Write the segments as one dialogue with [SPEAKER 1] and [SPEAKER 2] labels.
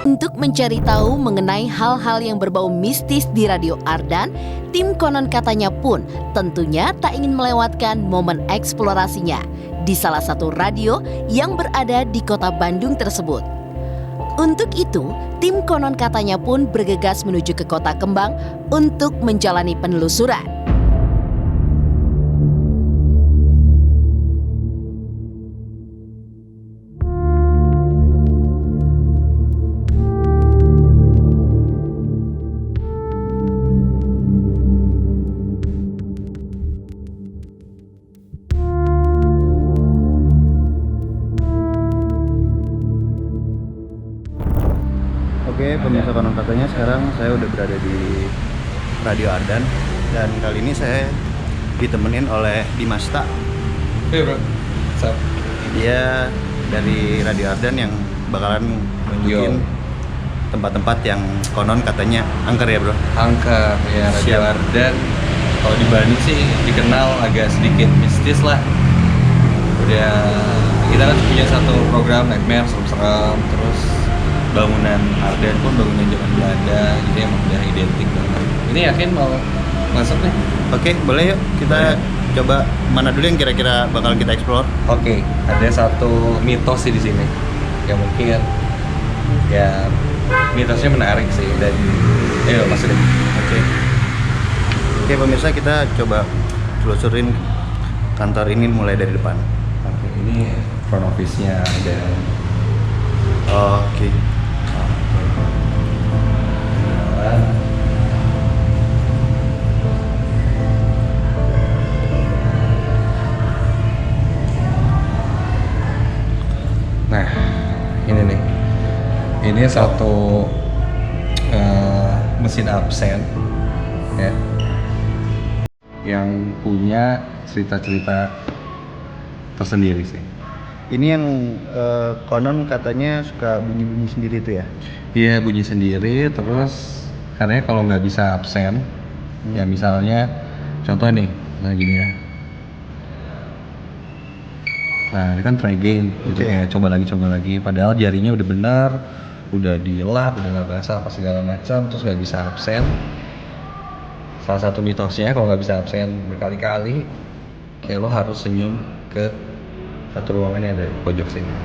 [SPEAKER 1] Untuk mencari tahu mengenai hal-hal yang berbau mistis di Radio Ardan, tim Konon Katanya pun tentunya tak ingin melewatkan momen eksplorasinya di salah satu radio yang berada di kota Bandung tersebut. Untuk itu, tim Konon Katanya pun bergegas menuju ke Kota Kembang untuk menjalani penelusuran.
[SPEAKER 2] Oke, pemirsa Konon Katanya, sekarang saya udah berada di Radio Ardan dan kali ini saya ditemenin oleh Dimasta.
[SPEAKER 3] Iya bro, Sup?
[SPEAKER 2] Dia dari Radio Ardan yang bakalan nunjukin tempat-tempat yang konon katanya angker ya bro.
[SPEAKER 3] Angker ya, Radio
[SPEAKER 2] Siap.
[SPEAKER 3] Ardan kalau di Bandung sih dikenal agak sedikit mistis lah. Udah, kita kan punya satu program Nightmare, serem-serem, terus bangunan Ardan pun bangunan zaman Belanda, jadi emang udah identik banget. Ini yakin mau masuk nih?
[SPEAKER 2] Oke, boleh yuk kita coba mana dulu yang kira-kira bakal kita explore.
[SPEAKER 3] Oke, ada satu mitos sih di sini yang mungkin ya mitosnya menarik sih dan ayo masuk deh.
[SPEAKER 2] Oke, pemirsa, kita coba telusurin kantor ini mulai dari depan.
[SPEAKER 3] Oke, ini front office-nya ada.
[SPEAKER 2] Oke.
[SPEAKER 3] Nah, ini nih. Ini satu mesin absen ya. Yang punya cerita-cerita tersendiri sih.
[SPEAKER 2] Ini yang konon katanya suka bunyi-bunyi sendiri tuh ya?
[SPEAKER 3] Iya, bunyi sendiri, terus karena kalau nggak bisa absen, ya misalnya contoh nih, nah gini ya. Nah, ini kan try again, gitu kayak coba lagi, padahal jarinya udah benar, udah dilap, udah nggak basah apa segala macam, terus nggak bisa absen. Salah satu mitosnya kalau nggak bisa absen berkali-kali, kayak lo harus senyum ke satu ruangan yang ada di pojok sini.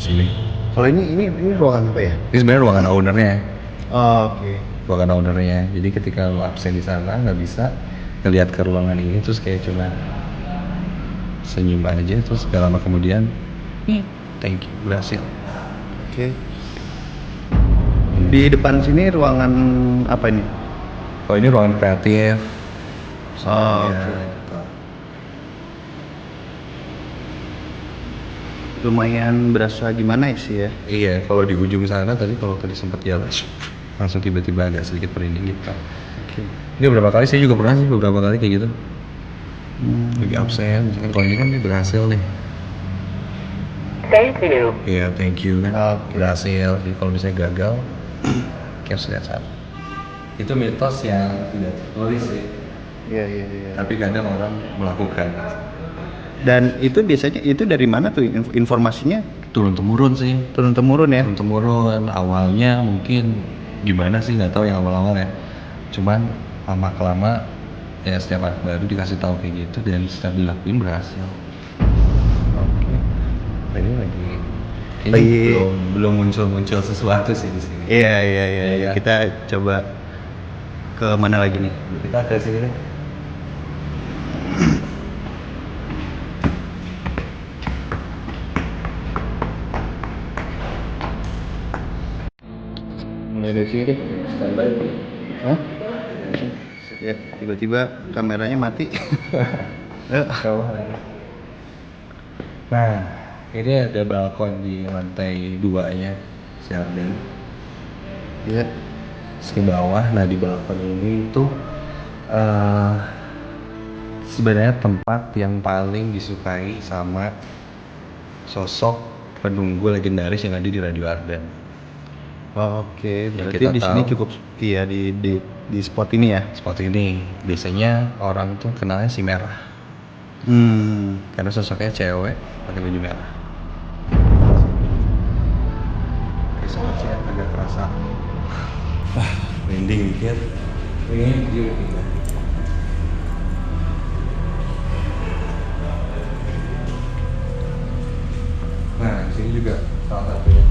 [SPEAKER 3] Sini.
[SPEAKER 2] Kalau ini ruangan apa ya?
[SPEAKER 3] Ini sebenarnya ruangan ownernya.
[SPEAKER 2] Oke.
[SPEAKER 3] Ruangan ownernya. Jadi ketika lo absen di sana nggak bisa ngelihat ke ruangan ini, terus kayak cuma senyum aja, terus gak lama kemudian, thank you, berhasil.
[SPEAKER 2] Oke. Di depan sini ruangan apa ini?
[SPEAKER 3] Oh, ini ruangan kreatif.
[SPEAKER 2] Oh,
[SPEAKER 3] Ya,
[SPEAKER 2] oke. Lumayan berasa gimana ya sih ya?
[SPEAKER 3] Iya, kalau di ujung sana tadi kalau tadi sempat jalan, langsung tiba-tiba agak sedikit merinding gitu.
[SPEAKER 2] Oke.
[SPEAKER 3] Ini beberapa kali saya juga pernah sih beberapa kali kayak gitu. Lagi absen, misalkan kalau ini kan dia berhasil nih.
[SPEAKER 4] Thank you.
[SPEAKER 3] Iya, thank you kan.
[SPEAKER 2] Oke.
[SPEAKER 3] Berhasil. Jadi kalau misalnya gagal, chaos dasar. Itu mitos yang tidak tertulis sih,
[SPEAKER 2] Iya.
[SPEAKER 3] tapi kadang orang melakukan.
[SPEAKER 2] Dan itu biasanya itu dari mana tuh informasinya?
[SPEAKER 3] Turun temurun sih.
[SPEAKER 2] Turun temurun ya?
[SPEAKER 3] Turun temurun. Awalnya mungkin gimana sih nggak tahu yang awal-awal ya. Cuman lama kelama ya setiap anak baru dikasih tahu kayak gitu dan setelah dilakuin berhasil.
[SPEAKER 2] Oke.
[SPEAKER 3] Ini lagi
[SPEAKER 2] Lagi-
[SPEAKER 3] belum muncul sesuatu sih di sini.
[SPEAKER 2] Iya. Kita coba ke mana lagi nih?
[SPEAKER 3] Kita ke sini deh. Mulai dari sini deh. Standby.
[SPEAKER 2] Hah? Ya, tiba-tiba kameranya mati.
[SPEAKER 3] Bawah lagi. Nah, ini ada balkon di lantai 2-nya si Arden.
[SPEAKER 2] Iya.
[SPEAKER 3] Terus ke bawah, nah di balkon ini tuh sebenarnya tempat yang paling disukai sama sosok penunggu legendaris yang ada di Radio Ardan.
[SPEAKER 2] Oke, berarti
[SPEAKER 3] kita
[SPEAKER 2] di sini
[SPEAKER 3] tahu.
[SPEAKER 2] cukup iya di spot ini ya.
[SPEAKER 3] Spot ini biasanya orang tuh kenalnya si Merah. Karena sosoknya cewek pakai baju merah. Oke, sobat sih agak kerasa. Merinding dikit. Ini dia udah pindah. Nah, di sini juga salah satunya.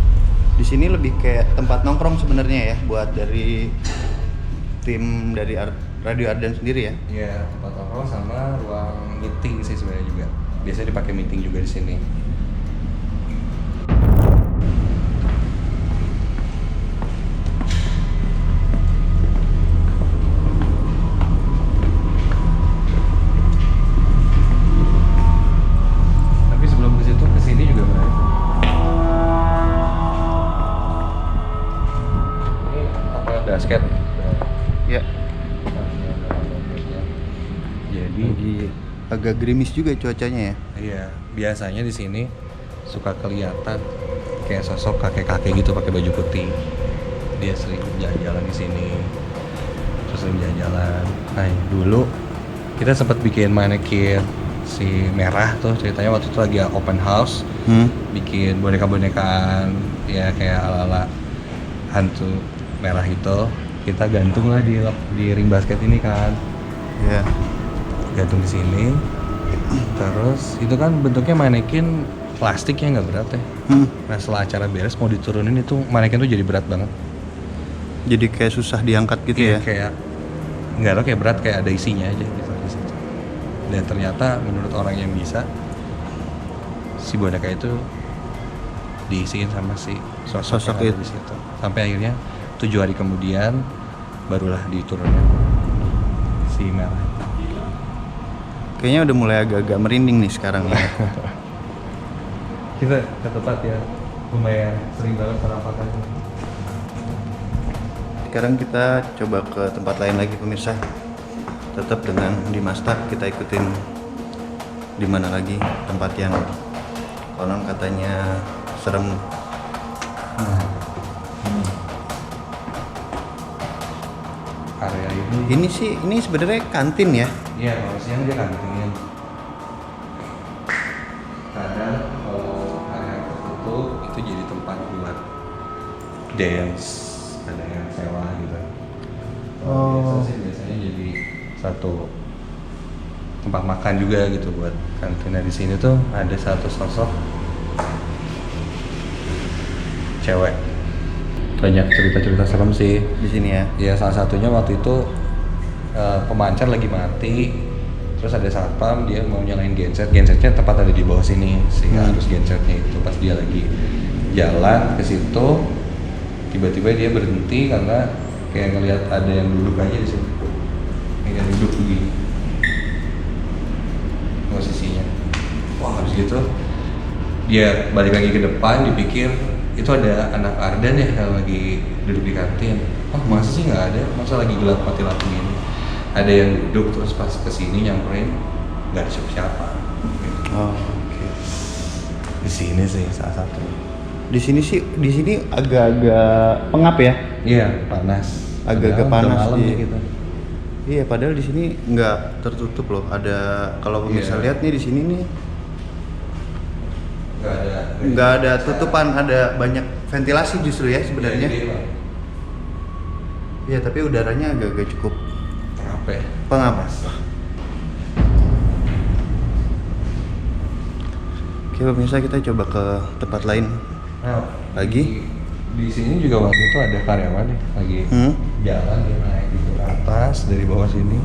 [SPEAKER 2] Di sini lebih kayak tempat nongkrong sebenarnya ya, buat dari tim dari Radio Ardan sendiri ya.
[SPEAKER 3] Iya, tempat nongkrong sama ruang meeting sih sebenarnya juga. Biasanya dipakai meeting juga di sini. Tapi sebelum ke situ, ke sini juga menarik. Ini lapangan basket.
[SPEAKER 2] Ya.
[SPEAKER 3] Jadi
[SPEAKER 2] Lagi agak gerimis juga cuacanya ya.
[SPEAKER 3] iya, biasanya di sini suka kelihatan kayak sosok kakek-kakek gitu pakai baju putih. Dia sering jalan-jalan di sini. Terus sering jalan-jalan. Nah, dulu kita sempat bikin manekin si merah tuh, ceritanya waktu itu lagi open house. Bikin boneka-bonekaan ya kayak ala-ala hantu merah itu. Kita gantung lah di ring basket ini kan.
[SPEAKER 2] Ya.
[SPEAKER 3] Gantung di sini. Terus itu kan bentuknya manekin plastik ya, nggak berat ya. Nah setelah acara beres mau diturunin itu manekin tuh jadi berat banget.
[SPEAKER 2] Jadi kayak susah diangkat gitu ya.
[SPEAKER 3] Kayak nggak tahu, kayak berat, kayak ada isinya aja gitu di situ. Dan ternyata menurut orang yang bisa, si boneka itu diisiin sama si sosok yang ada di situ. Sampai akhirnya 7 hari kemudian barulah diturunin si merah.
[SPEAKER 2] Kayaknya udah mulai agak-agak merinding nih sekarang ya.
[SPEAKER 3] Kita ke tempat ya lumayan sering banget penampakan.
[SPEAKER 2] Sekarang kita coba ke tempat lain lagi pemirsa. Tetap dengan Dimas Tak, kita ikutin di mana lagi tempat yang konon katanya serem.
[SPEAKER 3] Area ini
[SPEAKER 2] Ini sebenarnya kantin ya.
[SPEAKER 3] iya, kalau siang dia kantinin. Kadang kalau area tertutup itu jadi tempat buat dance, ada yang sewa gitu. Kalau biasa sih biasanya jadi satu tempat makan juga gitu buat kantinnya. Di sini tuh ada satu sosok cewek. Banyak cerita-cerita serem sih
[SPEAKER 2] Di sini ya.
[SPEAKER 3] ya. Salah satunya waktu itu pemancar lagi mati, terus ada satpam, dia mau nyalain gensetnya tepat ada di bawah sini si arus gensetnya itu. Pas dia lagi jalan ke situ, tiba-tiba dia berhenti karena kayak ngelihat ada yang duduk aja di situ, kayak duduk begini posisinya. Wah, habis gitu dia balik lagi ke depan, dipikir itu ada anak Ardan ya yang lagi duduk di kantin. Oh, masa sih nggak ada, masa lagi gelap mati lampu ini ada yang duduk. Terus pas kesini nyamperin nggak ada siapa-siapa gitu.
[SPEAKER 2] Oh, oke.
[SPEAKER 3] Di sini sih salah satu.
[SPEAKER 2] Di sini agak-agak pengap ya.
[SPEAKER 3] Iya, panas.
[SPEAKER 2] Agak-agak
[SPEAKER 3] Padahal
[SPEAKER 2] panas
[SPEAKER 3] udah malam
[SPEAKER 2] di-
[SPEAKER 3] nih kita.
[SPEAKER 2] Iya, padahal di sini nggak tertutup loh. Ada, kalau pemirsa lihat nih di sini nih nggak ada tutupan, ada banyak ventilasi justru ya sebenarnya. Iya, tapi udaranya agak-agak cukup
[SPEAKER 3] Apa?
[SPEAKER 2] pengap. Oke pemirsa, kita coba ke tempat lain lagi.
[SPEAKER 3] Di sini juga waktu itu ada karyawan nih lagi jalan, dia naik gitu ke atas dari bawah sini.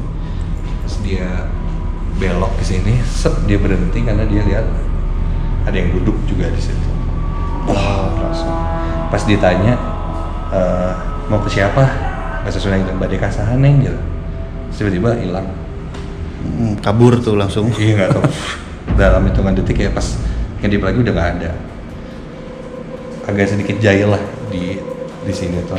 [SPEAKER 3] Terus dia belok ke sini, dia berhenti karena dia lihat ada yang duduk juga di situ. Langsung. Pas ditanya mau ke siapa, nggak sesuai dengan badai kasahan neng gitu. Terus tiba-tiba hilang.
[SPEAKER 2] Kabur tuh langsung.
[SPEAKER 3] Iya, nggak tahu. Dalam hitungan detik ya, pas ngedip lagi udah nggak ada. Agak sedikit jahil lah di sini tuh.